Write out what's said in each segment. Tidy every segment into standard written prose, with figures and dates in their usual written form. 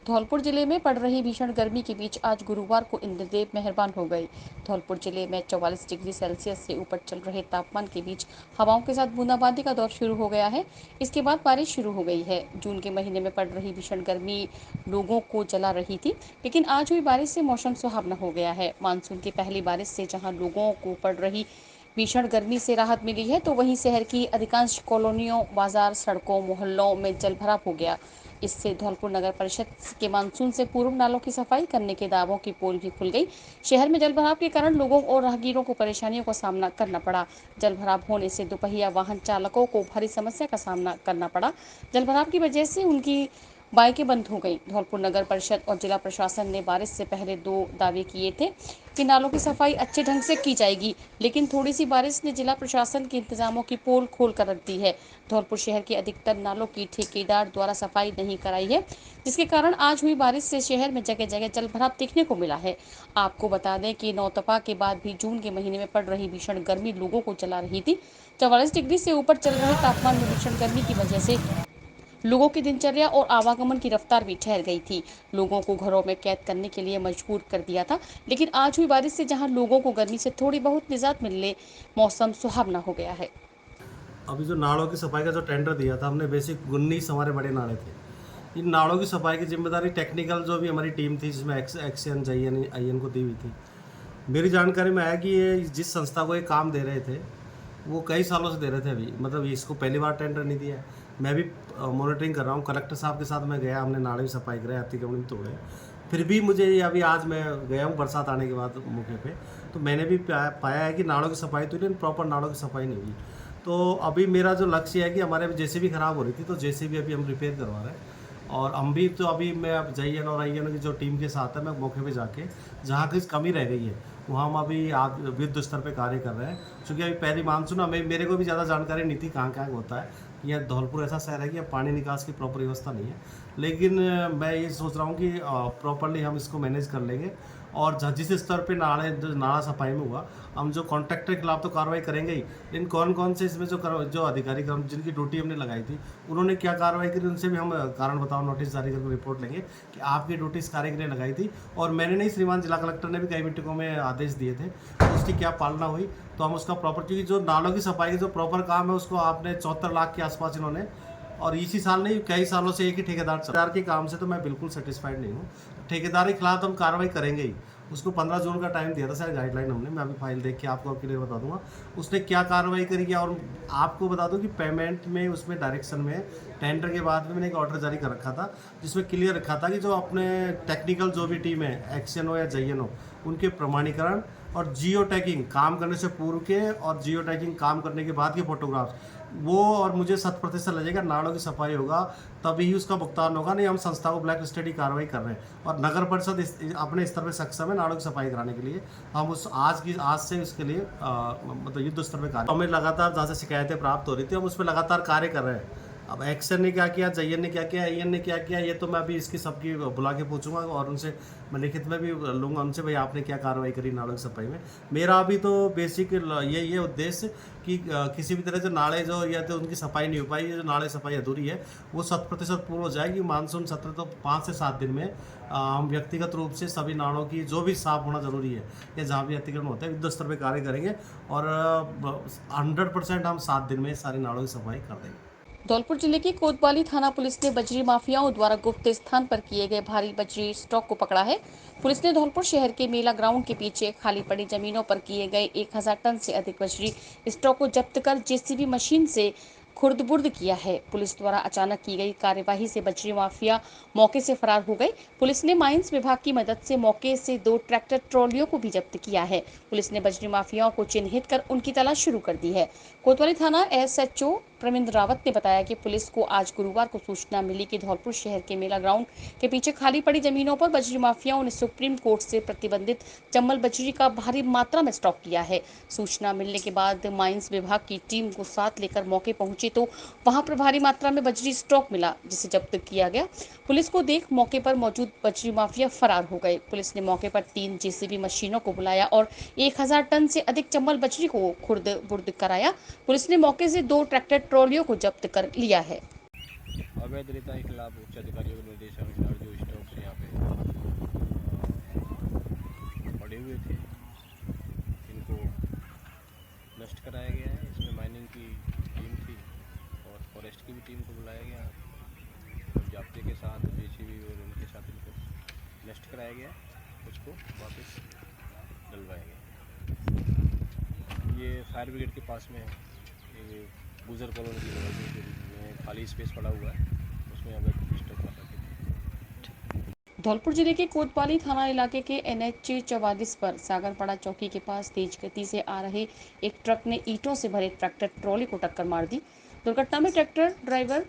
धौलपुर जिले में पड़ रही भीषण गर्मी के बीच आज गुरुवार को इंद्रदेव मेहरबान हो गए। धौलपुर जिले में 44 डिग्री सेल्सियस से ऊपर चल रहे तापमान के बीच हवाओं के साथ बूंदाबांदी का दौर शुरू हो गया है। इसके बाद बारिश शुरू हो गई है। जून के महीने में पड़ रही भीषण गर्मी लोगों को जला रही थी, लेकिन आज हुई बारिश से मौसम सुहावना हो गया है। मानसून की पहली बारिश से जहां लोगों को पड़ रही भीषण गर्मी से राहत मिली है, तो वहीं शहर की अधिकांश कॉलोनियों, बाजार, सड़कों, मोहल्लों में जलभराव हो गया। इससे धौलपुर नगर परिषद के मानसून से पूर्व नालों की सफाई करने के दावों की पोल भी खुल गई। शहर में जलभराव के कारण लोगों और राहगीरों को परेशानियों का सामना करना पड़ा। जलभराव होने से दोपहिया वाहन चालकों को भारी समस्या का सामना करना पड़ा। जलभराव की वजह से उनकी बाइकें बंद हो गई। धौलपुर नगर परिषद और जिला प्रशासन ने बारिश से पहले 2 दावे किए थे कि नालों की सफाई अच्छे ढंग से की जाएगी, लेकिन थोड़ी सी बारिश ने जिला प्रशासन के इंतजामों की पोल खोल कर रख दी है। धौलपुर शहर के अधिकतर नालों की ठेकेदार द्वारा सफाई नहीं कराई है, जिसके कारण आज हुई बारिश से शहर में जगह जगह जलभराव देखने को मिला है। आपको बता दें कि नौतपा के बाद भी जून के महीने में पड़ रही भीषण गर्मी लोगों को जला रही थी। 44 डिग्री से ऊपर चल रहे तापमान में भीषण गर्मी की वजह से लोगों की दिनचर्या और आवागमन की रफ्तार भी ठहर गई थी। लोगों को घरों में कैद करने के लिए मजबूर कर दिया था। लेकिन आज हुई बारिश से जहां लोगों को गर्मी से थोड़ी बहुत निजात मिलने, मौसम सुहावना हो गया है। अभी जो नालों की सफाई का जो टेंडर दिया था हमने, बेसिक 19 हमारे बड़े नाले थे। इन नालों की सफाई की जिम्मेदारी टेक्निकल जो भी हमारी टीम थी, जिसमें एक्सएन जाईएन आईएन को दी हुई थी। मेरी जानकारी में आया कि ये जिस संस्था को ये काम दे रहे थे, वो कई सालों से दे रहे थे। अभी मतलब इसको पहली बार टेंडर नहीं दिया है। मैं भी मॉनिटरिंग कर रहा हूँ। कलेक्टर साहब के साथ मैं गया, हमने नाले की सफाई कराई, अतिक्रमण भी तोड़े। फिर भी मुझे ये अभी आज मैं गया हूँ बरसात आने के बाद मौके पे, तो मैंने भी पाया है कि नालों की सफाई तो नहीं, प्रॉपर नालों की सफाई नहीं हुई। तो अभी मेरा जो लक्ष्य है कि हमारे जेसीबी खराब हो रही थी, तो जेसीबी अभी हम रिपेयर करवा रहे हैं। और हम भी तो अभी मैं अब जाईएन और आईएन की जो टीम के साथ है, मैं मौके पे जाके जहाँ की कमी रह गई है वहाँ हम अभी आप युद्ध स्तर पे कार्य कर रहे हैं। क्योंकि अभी पहली मानसून हमें, मेरे को भी ज़्यादा जानकारी नहीं थी कहाँ कहाँ होता है। यह धौलपुर ऐसा शहर है कि पानी निकास की प्रॉपर व्यवस्था नहीं है, लेकिन मैं ये सोच रहा हूँ कि प्रॉपरली हम इसको मैनेज कर लेंगे। और जिस स्तर पे नाला सफाई में हुआ, हम जो कॉन्ट्रैक्टर के खिलाफ तो कार्रवाई करेंगे ही, लेकिन कौन कौन से इसमें जो अधिकारी जिनकी ड्यूटी हमने लगाई थी, उन्होंने क्या कार्रवाई करी, उनसे भी हम कारण बताओ नोटिस जारी करके रिपोर्ट लेंगे कि आपकी ड्यूटी इस कार्य के लिए लगाई थी और मैंने नहीं, श्रीमान जिला कलेक्टर ने भी कई मीटिंगों में आदेश दिए थे, उसकी क्या पालना हुई। तो हम उसका प्रॉपर, क्योंकि जो नालों की सफाई का जो प्रॉपर काम है उसको आपने 74 लाख के आसपास इन्होंने, और इसी साल नहीं कई सालों से एक ही ठेकेदार के काम से तो मैं बिल्कुल सेटिस्फाइड नहीं हूँ। ठेकेदार के खिलाफ तो हम कार्रवाई करेंगे ही। उसको 15 जून का टाइम दिया था शायद गाइडलाइन हमने, मैं अभी फाइल देख के आपको क्लियर बता दूंगा उसने क्या कार्रवाई करी किया। और आपको बता दूं कि पेमेंट में, उसमें डायरेक्शन में टेंडर के बाद में मैंने एक ऑर्डर जारी कर रखा था, जिसमें क्लियर रखा था कि जो अपने टेक्निकल जो भी टीम है, एक्शन हो या जाईएन हो, उनके प्रमाणीकरण और जियो टैगिंग काम करने से पूर्व के और जियो टैगिंग काम करने के बाद के फोटोग्राफ्स वो, और मुझे 100% लगेगा नालों की सफाई होगा तभी ही उसका भुगतान होगा। नहीं हम संस्था को ब्लैक लिस्टेड की कार्रवाई कर रहे हैं और नगर परिषद अपने स्तर पर सक्षम है नालों की सफाई कराने के लिए। हम उस आज से उसके लिए मतलब युद्ध स्तर पर कार्य, हमें लगातार जहाँ से शिकायतें प्राप्त हो रही थी हम उस पर लगातार कार्य कर रहे हैं। अब एक्शन ने क्या किया, जाईएन ने क्या किया, आईएन ने क्या किया, ये तो मैं अभी इसकी सबकी बुला के पूछूंगा और उनसे मैं लिखित में भी लूँगा उनसे, भाई आपने क्या कार्रवाई करी नालों की सफाई में। मेरा अभी तो बेसिक ये उद्देश्य कि किसी भी तरह से नाले जो या तो उनकी सफाई नहीं हो पाई, जो नाले सफाई अधूरी है वो 100% पूर्ण हो जाएगी। मानसून सत्र तो 5 से 7 दिन में हम व्यक्तिगत रूप से सभी नालों की जो भी साफ होना जरूरी है या जहाँ भी अतिक्रमण होता है युद्ध स्तर पर कार्य करेंगे और 100% हम 7 दिन में सारी नालों की सफाई कर देंगे। धौलपुर जिले की कोतवाली थाना पुलिस ने बजरी माफियाओं द्वारा गुप्त स्थान पर किए गए भारी बजरी स्टॉक को पकड़ा है। पुलिस ने धौलपुर शहर के मेला ग्राउंड के पीछे खाली पड़ी जमीनों पर किए गए 1000 टन से अधिक बजरी स्टॉक को जब्त कर जेसीबी मशीन से खुर्द-बुर्द किया है। पुलिस द्वारा अचानक की गई कार्यवाही से बजरी माफिया मौके से फरार हो गए। पुलिस ने माइंस विभाग की मदद से मौके से 2 ट्रैक्टर ट्रॉलियों को भी जब्त किया है। पुलिस ने बजरी माफियाओं को चिन्हित कर उनकी तलाश शुरू कर दी है। कोतवाली थाना एसएचओ प्रमिंद रावत ने बताया कि पुलिस को आज गुरुवार को सूचना मिली कि धौलपुर शहर के मेला ग्राउंड के पीछे खाली पड़ी जमीनों पर बजरी माफियाओं ने सुप्रीम कोर्ट से प्रतिबंधित चम्बल बजरी का भारी मात्रा में स्टॉक किया है। सूचना मिलने के बाद माइंस विभाग की टीम को साथ लेकर मौके पहुंची तो वहां पर भारी मात्रा में बजरी स्टॉक मिला, जिसे जब्त किया गया। पुलिस को देख मौके पर मौजूद बजरी माफिया फरार हो गए। पुलिस ने मौके पर 3 जेसीबी मशीनों को बुलाया और 1000 टन से अधिक चम्बल बजरी को खुर्द बुर्द कराया। पुलिस ने मौके से 2 ट्रैक्टर ट्रॉलियों को जब्त कर लिया है। अवैध रेता के खिलाफ उच्च अधिकारियों के निर्देशानुसार जो स्टॉक से पड़े हुए थे, इनको नष्ट कराया गया है। इसमें माइनिंग की टीम थी और फॉरेस्ट की भी टीम को बुलाया गया और जाब्ते के साथ जेसीबी और उनके साथ इनको नष्ट कराया गया, उसको वापस डलवाया गया। ये फायर ब्रिगेड के पास में है, ये गुजर कॉलोनी की बगल में खाली स्पेस पड़ा हुआ है, उसमें अब डिस्टर्ब कर रखे थे। धौलपुर जिले के कोतवाली थाना इलाके के NH 44 पर सागरपाड़ा चौकी के पास तेज गति से आ रहे एक ट्रक ने ईंटों से भरे ट्रैक्टर ट्रॉली को टक्कर मार दी। दुर्घटना में ट्रैक्टर ड्राइवर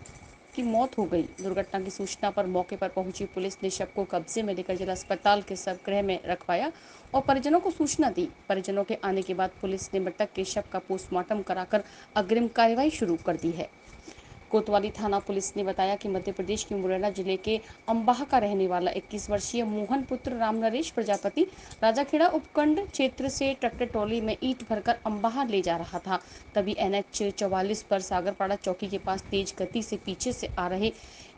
की मौत हो गई। दुर्घटना की सूचना पर मौके पर पहुंची पुलिस ने शव को कब्जे में लेकर जिला अस्पताल के शवगृह में रखवाया और परिजनों को सूचना दी। परिजनों के आने के बाद पुलिस ने मृतक के शव का पोस्टमार्टम कराकर अग्रिम कार्यवाही शुरू कर दी है। कोतवाली थाना पुलिस ने बताया कि मध्य प्रदेश के मुरैना जिले के अंबाह का रहने वाला 21 वर्षीय मोहन पुत्र राम नरेश प्रजापति राजाखेड़ा उपखंड क्षेत्र से ट्रैक्टर ट्रॉली में ईंट भरकर अंबाह ले जा रहा था। तभी NH 44 पर सागरपाड़ा चौकी के पास तेज गति से पीछे से आ रहे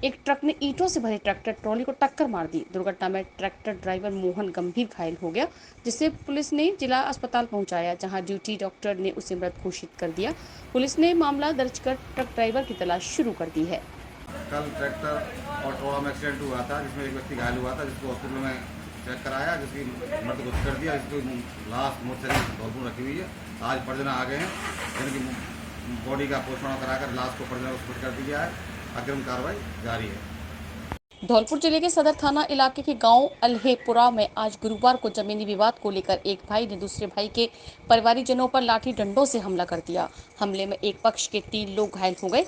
एक ट्रक ने ईंटों से भरे ट्रैक्टर ट्रॉली को टक्कर मार दी। दुर्घटना में ट्रैक्टर ड्राइवर मोहन गंभीर घायल हो गया, जिसे पुलिस ने जिला अस्पताल पहुंचाया, जहां ड्यूटी डॉक्टर ने उसे मृत घोषित कर दिया। पुलिस ने मामला दर्ज कर ट्रक ड्राइवर की तलाश शुरू कर दी है। कल ट्रैक्टर और ट्रॉला में एक्सीडेंट हुआ था, जिसमें एक व्यक्ति घायल हुआ था, जिसको हॉस्पिटल में चेक कराया, जिसकी मृत घोषित कर दिया। इसकी लाश मोर्चरी धौलपुर रखी हुई है। आज परिजन आ गए हैं, जिनकी बॉडी का पोस्टमार्टम कराकर लाश को परिजन को सब्मिट कर दिया है। अग्रिम कार्रवाई जारी है। धौलपुर जिले के सदर थाना इलाके के गांव अल्हेपुरा में आज गुरुवार को जमीनी विवाद को लेकर एक भाई ने दूसरे भाई के परिवारीजनों पर लाठी डंडों से हमला कर दिया। हमले में एक पक्ष के 3 लोग घायल हो गए,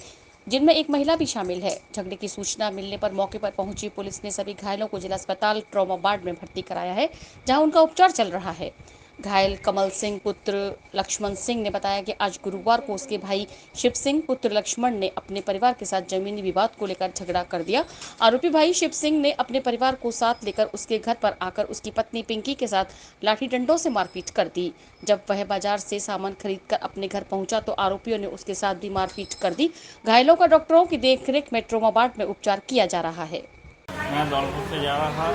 जिनमें एक महिला भी शामिल है। झगड़े की सूचना मिलने पर मौके पर पहुंची पुलिस ने सभी घायलों को जिला अस्पताल ट्रॉमा वार्ड में भर्ती कराया है, जहां उनका उपचार चल रहा है। घायल कमल सिंह पुत्र लक्ष्मण सिंह ने बताया कि आज गुरुवार को उसके भाई शिव सिंह पुत्र लक्ष्मण ने अपने परिवार के साथ जमीनी विवाद को लेकर झगड़ा कर दिया। आरोपी भाई शिव सिंह ने अपने परिवार को साथ लेकर उसके घर पर आकर उसकी पत्नी पिंकी के साथ लाठी डंडों से मारपीट कर दी। जब वह बाजार से सामान खरीदकर अपने घर पहुंचा तो आरोपियों ने उसके साथ भी मारपीट कर दी। घायलों का डॉक्टरों की देखरेख में ट्रॉमा वार्ड में उपचार किया जा रहा है। मैं धौलपुर से जा रहा था,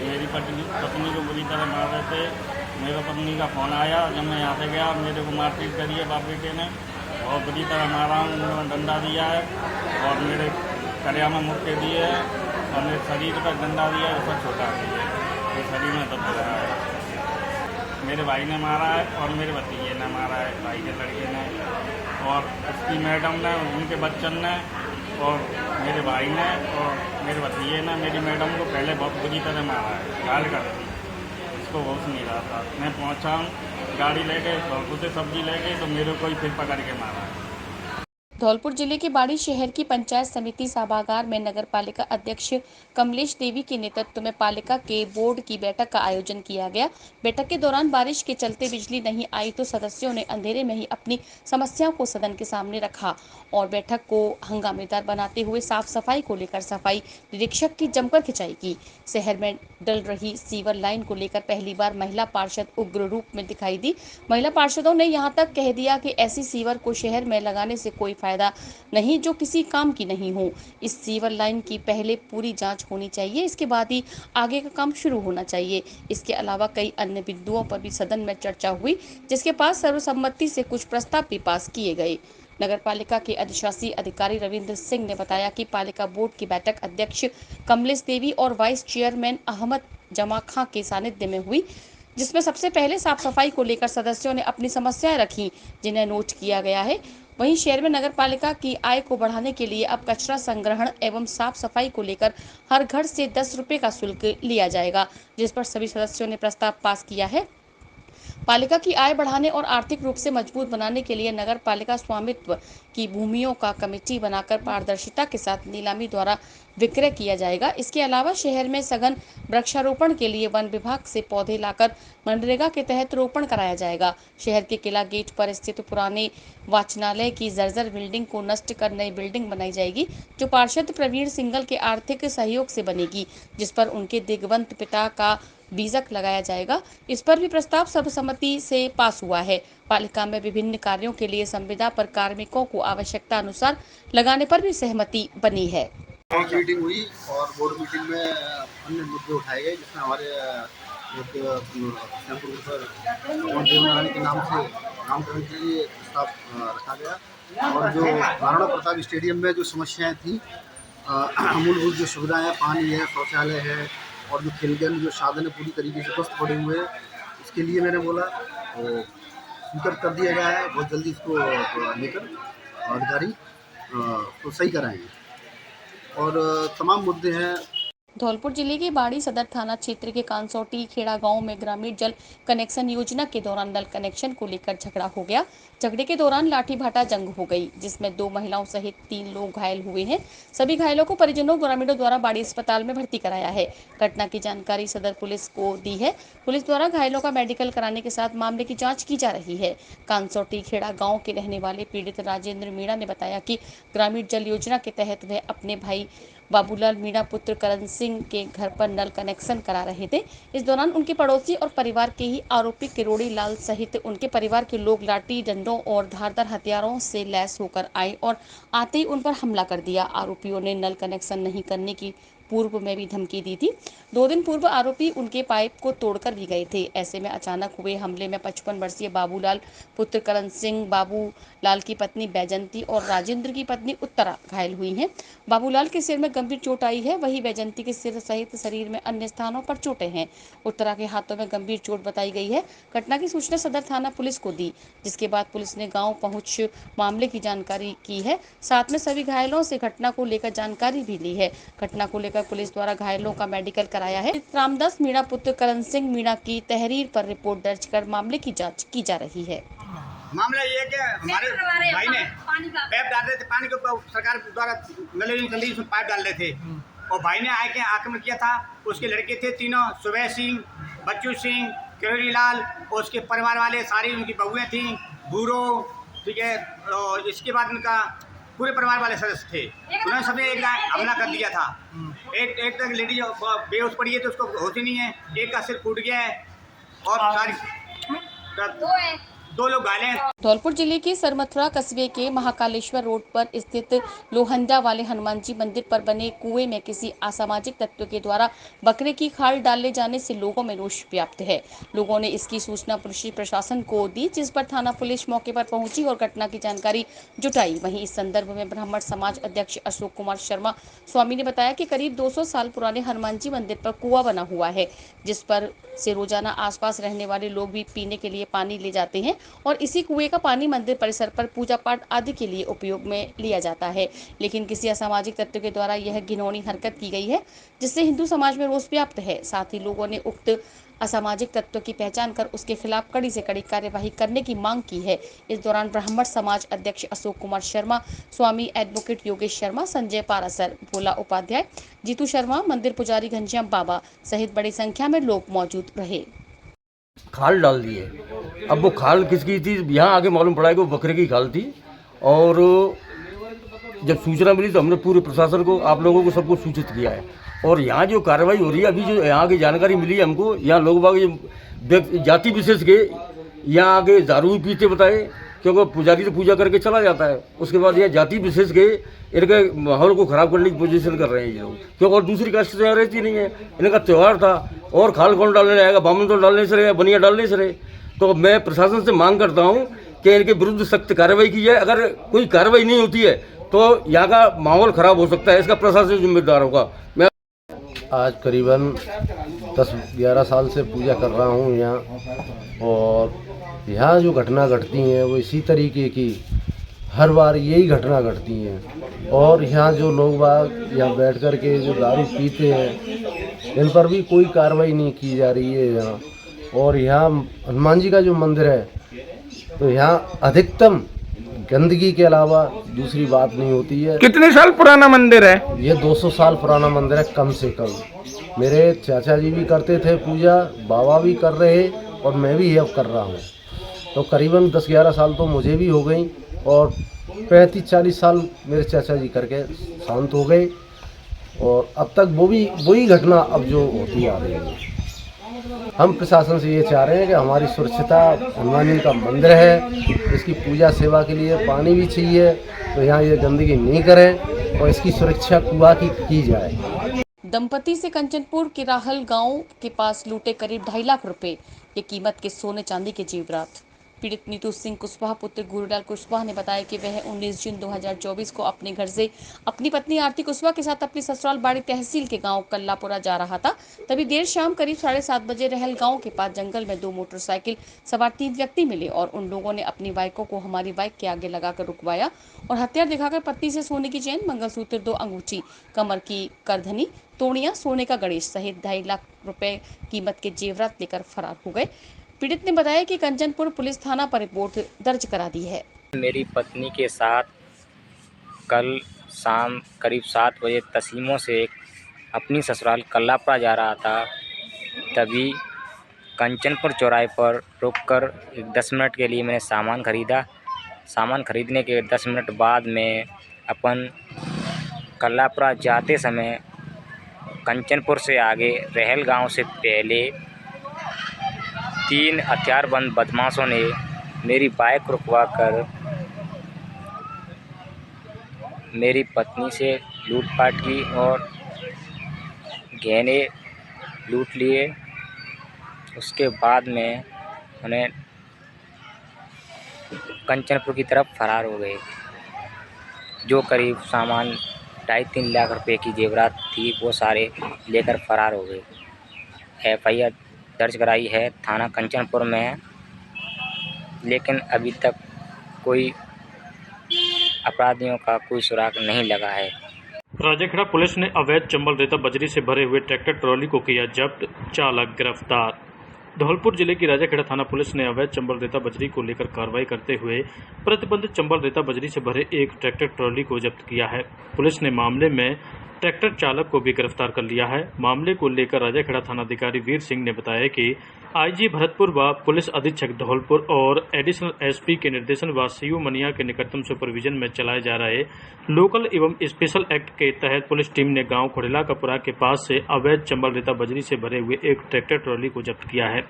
मेरी पत्नी को बुरी तरह मार रहे थे। मेरे पत्नी का फ़ोन आया, जब मैं यहाँ से गया मेरे को मारपीट करी है बाप बेटे ने और बुरी तरह मारा, उन्होंने डंडा दिया है और मेरे कलिया में मुक्के दिए हैं और मेरे शरीर पर डंडा दिया है, सब छोटा दिया है, तो शरीर में दर्द हो रहा है। मेरे भाई ने मारा है और मेरे भतीजे ने मारा है, भाई के लड़के ने और उसकी मैडम ने, उनके बच्चन ने और मेरे भाई ने और मेरे भतीजे ने मेरी मैडम को पहले बहुत बुरी तरह मारा है, घायल कर दी। इसको होश नहीं रहा था। मैं पहुंचा गाड़ी लेके, धौलपुर से सब्जी लेके, तो मेरे को ही फिर पकड़ के मारा है। धौलपुर जिले के बाड़ी शहर की पंचायत समिति सभागार में नगर पालिका अध्यक्ष कमलेश देवी के नेतृत्व में पालिका के बोर्ड की बैठक का आयोजन किया गया। बैठक के दौरान बारिश के चलते बिजली नहीं आई तो सदस्यों ने अंधेरे में ही अपनी समस्याओं को सदन के सामने रखा और बैठक को हंगामेदार बनाते हुए साफ सफाई को लेकर सफाई निरीक्षक की जमकर खिंचाई की। शहर में डल रही सीवर लाइन को लेकर पहली बार महिला पार्षद उग्र रूप में दिखाई दी। महिला पार्षदों ने यहां तक कह दिया कि ऐसी सीवर को शहर में लगाने से कोई फायदा नहीं जो किसी काम की नहीं हो। इस सीवर लाइन की पहले पूरी जांच होनी चाहिए, इसके बाद ही आगे का काम शुरू होना चाहिए। इसके अलावा कई अन्य बिंदुओं पर भी सदन में चर्चा हुई, जिसके पास सर्वसम्मति से कुछ प्रस्ताव भी पास किए गए। नगर पालिका के अधिशासी अधिकारी रविंद्र सिंह ने बताया कि पालिका बोर्ड की बैठक अध्यक्ष कमलेश देवी और वाइस चेयरमैन अहमद जमा खां के सानिध्य में हुई, जिसमें सबसे पहले साफ सफाई को लेकर सदस्यों ने अपनी समस्याएं रखी, जिन्हें नोट किया गया है। वहीं शहर में नगर पालिका की आय को बढ़ाने के लिए अब कचरा संग्रहण एवं साफ सफाई को लेकर हर घर से 10 रुपए का शुल्क लिया जाएगा, जिस पर सभी सदस्यों ने प्रस्ताव पास किया है। पालिका की आय बढ़ाने और आर्थिक रूप से मजबूत बनाने के लिए नगर पालिका स्वामित्व की भूमियों का कमेटी बनाकर पारदर्शिता के साथ नीलामी द्वारा विक्रय किया जाएगा। इसके अलावा शहर में सघन वृक्षारोपण के लिए वन विभाग से पौधे लाकर मनरेगा के तहत रोपण कराया जाएगा। शहर के किला गेट पर स्थित पुराने वाचनालय की जर्जर बिल्डिंग को नष्ट कर नई बिल्डिंग बनाई जाएगी, जो पार्षद प्रवीण सिंघल के आर्थिक सहयोग से बनेगी, जिस पर उनके दिग्वंत पिता का बीजक लगाया जाएगा। इस पर भी प्रस्ताव सर्वसम्मति से पास हुआ है। पालिका में विभिन्न कार्यों के लिए संविदा पर कार्मिकों को आवश्यकता अनुसार लगाने पर भी सहमति बनी है। बोर्ड मीटिंग हुई और बोर्ड मीटिंग में अन्य मुद्दे उठाए गए, जिसमें हमारे एक श्यामपुर पर देवनारायण के नाम से नामकरण के लिए प्रस्ताव रखा गया। और जो महाराणा प्रताप स्टेडियम में जो समस्याएं थी, मूलभूत जो सुविधाएं हैं, पानी है, शौचालय है और जो खेल के जो साधन है पूरी तरीके से ध्वस्त पड़े हुए हैं, इसके लिए मैंने बोला तो स्वीकृत कर दिया गया है। बहुत जल्दी इसको लेकर अधिकारी तो सही कराएंगे और तमाम मुद्दे हैं। धौलपुर जिले के बाड़ी सदर थाना क्षेत्र के कांसौटी खेड़ा गांव में ग्रामीण जल कनेक्शन योजना के दौरान नल कनेक्शन को लेकर झगड़ा हो गया। झगड़े के दौरान लाठी भाटा जंग हो गई, जिसमें 2 महिलाओं सहित 3 लोग घायल हुए हैं। सभी घायलों को परिजनों ग्रामीणों द्वारा बाड़ी अस्पताल में भर्ती कराया है। घटना की जानकारी सदर पुलिस को दी है। पुलिस द्वारा घायलों का मेडिकल कराने के साथ मामले की जाँच की जा रही है। कांसौटी खेड़ा गाँव के रहने वाले पीड़ित राजेंद्र मीणा ने बताया कि ग्रामीण जल योजना के तहत वह अपने भाई बाबूलाल मीणा पुत्र करण सिंह के घर पर नल कनेक्शन करा रहे थे। इस दौरान उनके पड़ोसी और परिवार के ही आरोपी किरोड़ी लाल सहित उनके परिवार के लोग लाठी डंडों और धारदार हथियारों से लैस होकर आए और आते ही उन पर हमला कर दिया। आरोपियों ने नल कनेक्शन नहीं करने की पूर्व में भी धमकी दी थी। 2 दिन पूर्व आरोपी उनके पाइप को तोड़कर भी गए थे। ऐसे में अचानक हुए हमले में 55 वर्षीय बाबूलाल पुत्र करण सिंह, बाबूलाल की पत्नी बैजंती और राजेंद्र की पत्नी उत्तरा घायल हुई हैं। बाबूलाल के सिर में गंभीर चोट आई है, वहीं बैजंती के सिर सहित शरीर में अन्य स्थानों पर चोटें हैं। उत्तरा के हाथों में गंभीर चोट बताई गई है। घटना की सूचना सदर थाना पुलिस को दी, जिसके बाद पुलिस ने गाँव पहुंच मामले की जानकारी की है। साथ में सभी घायलों से घटना को लेकर जानकारी भी ली है। घटना को लेकर पुलिस द्वारा घायलों का मेडिकल कराया है। रामदास मीणा पुत्र करण सिंह मीणा की तहरीर पर रिपोर्ट दर्ज कर मामले की जांच की जा रही है। मामला ये है कि हमारे भाई ने पाइप डाल रहे थे, पानी के ऊपर सरकार द्वारा नली गंदी उसमें पाइप डाल रहे थे और भाई ने आके आक्रमण किया था। उसके लड़के थे तीनों, सुबह सिंह, बच्चू सिंह, किरोड़ी लाल और उसके परिवार वाले सारी उनकी बहुएं थी, बूढ़ो, ठीक है। और इसके बाद उनका पूरे परिवार वाले सदस्य थे, उन्होंने सबने एक हमला कर दिया था। एक तक लेडीज बेहोश पड़ी है तो उसको होश ही नहीं है, एक का सिर फूट गया है और सारी 2 लोग घायल हैं। धौलपुर जिले के सरमथुरा कस्बे के महाकालेश्वर रोड पर स्थित लोहंडा वाले हनुमान जी मंदिर पर बने कुएं में किसी असामाजिक तत्व के द्वारा बकरे की खाल डाले जाने से लोगों में रोष व्याप्त है। लोगों ने इसकी सूचना पुलिस प्रशासन को दी, जिस पर थाना पुलिस मौके पर पहुंची और घटना की जानकारी जुटाई। वहीं इस संदर्भ में ब्राह्मण समाज अध्यक्ष अशोक कुमार शर्मा स्वामी ने बताया कि करीब 200 साल पुराने हनुमान जी मंदिर पर कुआं बना हुआ है, जिस पर से रोजाना आसपास रहने वाले लोग भी पीने के लिए पानी ले जाते हैं और इसी कुएं का पानी मंदिर परिसर पर पूजा पाठ आदि के लिए उपयोग में लिया जाता है। लेकिन किसी असामाजिक तत्व के द्वारा यह घिनौनी हरकत की गई है, जिससे हिंदू समाज में रोष व्याप्त है। साथ ही लोगों ने उक्त असामाजिक तत्व की पहचान कर उसके खिलाफ कड़ी से कड़ी कार्यवाही करने की मांग की है। इस दौरान ब्राह्मण समाज अध्यक्ष अशोक कुमार शर्मा स्वामी, एडवोकेट योगेश शर्मा, संजय पारासर, भोला उपाध्याय, जीतू शर्मा, मंदिर पुजारी घनश्याम बाबा सहित बड़ी संख्या में लोग मौजूद रहे। खाल डाल दिए। अब वो खाल किसकी थी, यहाँ आगे मालूम पड़ा कि वो बकरे की खाल थी। और जब सूचना मिली तो हमने पूरे प्रशासन को, आप लोगों को, सबको सूचित किया है। और यहाँ जो कार्रवाई हो रही है, अभी जो यहाँ की जानकारी मिली है हमको, यहाँ लोग बाग जाति विशेष के यहाँ आगे दारू भी पीते बताए, क्योंकि पुजारी तो पूजा करके चला जाता है। उसके बाद यह जाति विशेष के इनके माहौल को ख़राब करने की पोजीशन कर रहे हैं ये लोग, क्योंकि और दूसरी कास्ट तो यहाँ रहती नहीं है। इनका त्यौहार था और खाल कौन डालने आएगा, बामन तो डालने से रहे, बनिया डालने से रहे। तो मैं प्रशासन से मांग करता हूँ कि इनके विरुद्ध सख्त कार्रवाई की जाए। अगर कोई कार्रवाई नहीं होती है तो यहाँ का माहौल ख़राब हो सकता है, इसका प्रशासन जिम्मेदार होगा। मैं आज करीबन 10-11 साल से पूजा कर रहा हूँ यहाँ, और यहाँ जो घटना घटती हैं वो इसी तरीके की हर बार यही घटना घटती हैं। और यहाँ जो लोग बाग यहाँ बैठ कर के जो दारू पीते हैं, इन पर भी कोई कार्रवाई नहीं की जा रही है यहाँ। और यहाँ हनुमान जी का जो मंदिर है, तो यहाँ अधिकतम गंदगी के अलावा दूसरी बात नहीं होती है। कितने साल पुराना मंदिर है ये? 200 साल पुराना मंदिर है कम से कम। मेरे चाचा जी भी करते थे पूजा, बाबा भी कर रहे और मैं भी अब कर रहा हूँ। तो करीबन 10-11 साल तो मुझे भी हो गई और 35-40 साल मेरे चाचा जी करके शांत हो गए। और अब तक वही घटना अब जो होती आ रही है। हम प्रशासन से ये चाह रहे हैं कि हमारी सुरक्षिता, हनुमान जी का मंदिर है, इसकी पूजा सेवा के लिए पानी भी चाहिए, तो यहाँ ये गंदगी नहीं करें। और इसकी सुरक्षा कुआं की जाए। दंपति से कंचनपुर के राहल गांव के पास लूटे करीब 2.5 लाख रुपए की कीमत के सोने चांदी के जेवरात। पीड़ित नीतू सिंह कुशवाहा पुत्र गुरुलाल कुशवाहा ने बताया कि वह 19 जून 2024 को अपने घर से अपनी पत्नी आरती कुशवाहा के साथ अपनी ससुराल बाड़ी तहसील के गांव कल्लापुरा जा रहा था। तभी देर शाम करीब 7:30 बजे रहल गांव के पास जंगल में 2 मोटरसाइकिल सवार 3 व्यक्ति मिले और उन लोगों ने अपनी बाइकों को हमारी बाइक के आगे लगाकर रुकवाया और हथियार दिखाकर पत्नी से सोने की चेन, मंगलसूत्र, 2 अंगूठी, कमर की करधनी, तोड़ियां, सोने का गणेश सहित 2.5 लाख रुपए कीमत के जेवरात लेकर फरार हो गए। पीड़ित ने बताया कि कंचनपुर पुलिस थाना पर रिपोर्ट दर्ज करा दी है। मेरी पत्नी के साथ कल शाम करीब 7 बजे तसीमों से अपनी ससुराल कल्लापुरा जा रहा था। तभी कंचनपुर चौराहे पर रुककर 10 मिनट के लिए मैंने सामान ख़रीदा। सामान ख़रीदने के 10 मिनट बाद में अपन कल्लापुरा जाते समय कंचनपुर से आगे रहल गांव से पहले 3 हथियारबंद बदमाशों ने मेरी बाइक रुकवाकर मेरी पत्नी से लूटपाट की और गहने लूट लिए। उसके बाद में उन्हें कंचनपुर की तरफ फरार हो गए। जो करीब सामान 2.5-3 लाख रुपए की जेवरात थी वो सारे लेकर फरार हो गए। FIR दर्ज कराई है थाना कंचनपुर में है, लेकिन अभी तक कोई अपराधियों का कोई सुराग नहीं लगा है। राजेखेड़ा पुलिस ने अवैध चंबल रेता बजरी से भरे हुए ट्रैक्टर ट्रॉली को किया जब्त, चालक गिरफ्तार। धौलपुर जिले की राजेखेड़ा थाना पुलिस ने अवैध चंबल रेता बजरी को लेकर कार्रवाई करते हुए प्रतिबंधित चंबल रेता बजरी से भरे एक ट्रैक्टर ट्रॉली को जब्त किया है। पुलिस ने मामले में ट्रैक्टर चालक को भी गिरफ्तार कर लिया है। मामले को लेकर राजेखेड़ा थानाधिकारी वीर सिंह ने बताया कि IG भरतपुर व पुलिस अधीक्षक धौलपुर और एडिशनल SP के निर्देशन व CU मनिया के निकटतम सुपरविजन में चलाए जा रहे लोकल एवं स्पेशल एक्ट के तहत पुलिस टीम ने गांव खोड़ेलाकापुरा के पास से अवैध चंबल रेता बजरी से भरे हुए एक ट्रैक्टर ट्रॉली को जब्त किया है।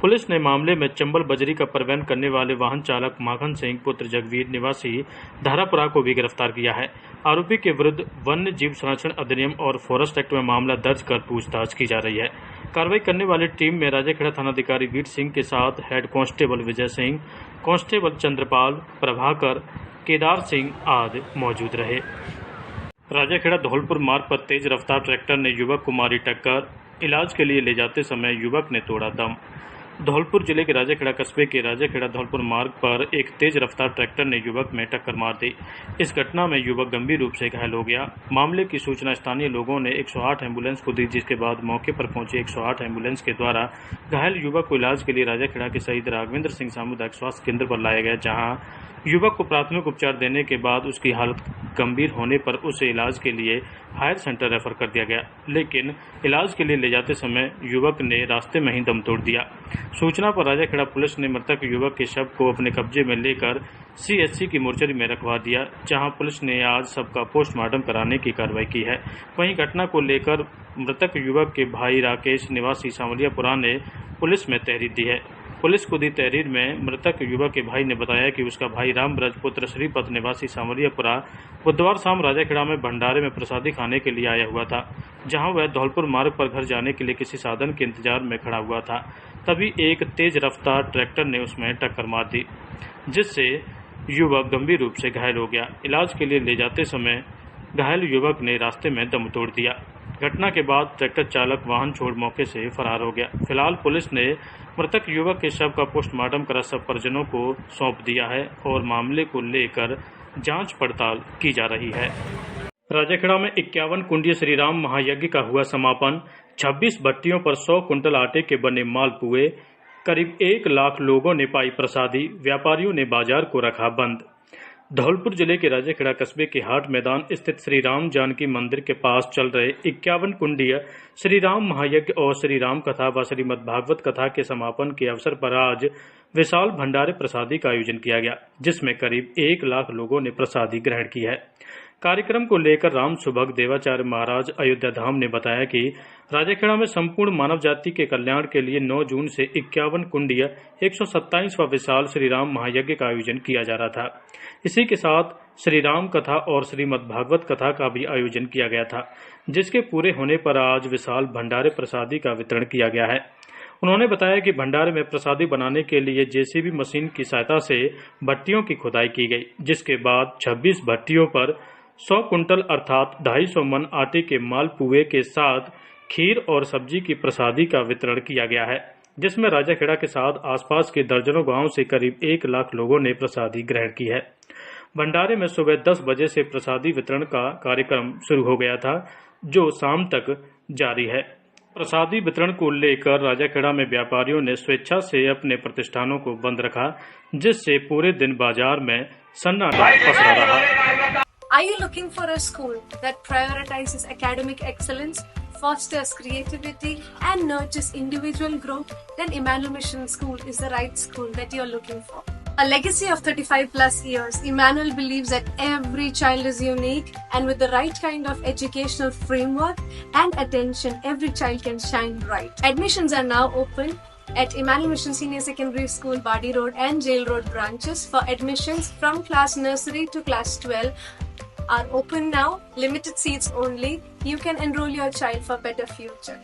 पुलिस ने मामले में चंबल बजरी का परिवहन करने वाले वाहन चालक माखन सिंह पुत्र जगवीर निवासी धारापुरा को भी गिरफ्तार किया है। आरोपी के विरुद्ध वन्य जीव संरक्षण अधिनियम और फॉरेस्ट एक्ट में मामला दर्ज कर पूछताछ की जा रही है। कार्रवाई करने वाली टीम में राजेखेड़ा थानाधिकारी वीर सिंह के साथ head constable Vijay Singh, constable Chandrapal, Prabhakar, Kedar Singh आदि मौजूद रहे। राजेखेड़ा धौलपुर मार्ग पर तेज रफ्तार ट्रैक्टर ने युवक को मारी टक्कर, इलाज के लिए ले जाते समय युवक ने तोड़ा दम। धौलपुर जिले के राजेखेड़ा कस्बे के राजेखेड़ा धौलपुर मार्ग पर एक तेज रफ्तार ट्रैक्टर ने युवक में टक्कर मार दी। इस घटना में युवक गंभीर रूप से घायल हो गया। मामले की सूचना स्थानीय लोगों ने 108 एम्बुलेंस को दी, जिसके बाद मौके पर पहुंची 108 एम्बुलेंस के द्वारा घायल युवक को इलाज के लिए राजेखेड़ा के शहीद राघवेंद्र सिंह सामुदायिक स्वास्थ्य केंद्र पर लाया गया, जहाँ युवक को प्राथमिक उपचार देने के बाद उसकी हालत गंभीर होने पर उसे इलाज के लिए हायर सेंटर रेफर कर दिया गया, लेकिन इलाज के लिए ले जाते समय युवक ने रास्ते में ही दम तोड़ दिया। सूचना पर राजेखेड़ा पुलिस ने मृतक युवक के शव को अपने कब्जे में लेकर CHC की मोर्चरी में रखवा दिया, जहां पुलिस ने आज शव का पोस्टमार्टम कराने की कार्रवाई की है। वहीं घटना को लेकर मृतक युवक के भाई राकेश निवासी सांवलियापुरा ने पुलिस में तहरीर दी है। पुलिस को दी तहरीर में मृतक युवक के भाई ने बताया कि उसका भाई रामब्रज पुत्र श्रीपत निवासी सांवलियापुरा बुधवार शाम राजेखेड़ा में भंडारे में प्रसादी खाने के लिए आया हुआ था, जहां वह धौलपुर मार्ग पर घर जाने के लिए किसी साधन के इंतजार में खड़ा हुआ था। तभी एक तेज रफ्तार ट्रैक्टर ने उसमें टक्कर मार दी, जिससे युवक गंभीर रूप से घायल हो गया। इलाज के लिए ले जाते समय घायल युवक ने रास्ते में दम तोड़ दिया। घटना के बाद ट्रैक्टर चालक वाहन छोड़ मौके से फरार हो गया। फिलहाल पुलिस ने मृतक युवक के शव का पोस्टमार्टम करा सब परिजनों को सौंप दिया है और मामले को लेकर जांच पड़ताल की जा रही है। राजेखेड़ा में 51 कुंडीय श्री राम महायज्ञ का हुआ समापन। 26 भट्टियों पर 100 कुंटल आटे के बने मालपुए, करीब 1 लाख लोगों ने पाई प्रसादी, व्यापारियों ने बाजार को रखा बंद। धौलपुर जिले के राजेखेड़ा कस्बे के हाट मैदान स्थित श्री राम जानकी मंदिर के पास चल रहे 51 कुंडीय श्री राम महायज्ञ और श्री राम कथा व श्रीमद् भागवत कथा के समापन के अवसर पर आज विशाल भंडारे प्रसादी का आयोजन किया गया, जिसमें करीब 1 लाख लोगों ने प्रसादी ग्रहण की है। कार्यक्रम को लेकर राम सुभग देवाचार्य महाराज अयोध्या धाम ने बताया कि राजेखेड़ा में संपूर्ण मानव जाति के कल्याण के लिए 9 जून से 51 कुंडीय 127वां विशाल श्री राम महायज्ञ का आयोजन किया जा रहा था। इसी के साथ श्री राम कथा और श्रीमद् भागवत कथा का भी आयोजन किया गया था, जिसके पूरे होने पर आज विशाल भंडारे प्रसादी का वितरण किया गया है। उन्होंने बताया कि भंडारे में प्रसादी बनाने के लिए जेसीबी मशीन की सहायता से भट्टियों की खुदाई की गई, जिसके बाद 26 भट्टियों पर 100 कुंटल अर्थात 250 मन आटे के मालपुए के साथ खीर और सब्जी की प्रसादी का वितरण किया गया है, जिसमें राजाखेड़ा के साथ आसपास के दर्जनों गांव से करीब 1 लाख लोगों ने प्रसादी ग्रहण की है। भंडारे में सुबह 10 बजे से प्रसादी वितरण का कार्यक्रम शुरू हो गया था, जो शाम तक जारी है। प्रसादी वितरण को लेकर राजाखेड़ा में व्यापारियों ने स्वेच्छा से अपने प्रतिष्ठानों को बंद रखा, जिससे पूरे दिन बाजार में सन्नाटा पसरा रहा। Are you looking for a school that prioritizes academic excellence, fosters creativity and nurtures individual growth? Then Emmanuel Mission School is the right school that you're looking for. A legacy of 35 plus years, Emmanuel believes that every child is unique, and with the right kind of educational framework and attention, every child can shine bright. Admissions are now open at Emmanuel Mission Senior Secondary School, Badi Road and Jail Road branches. For admissions from class nursery to class 12 are open now, limited seats only. You can enroll your child for better future.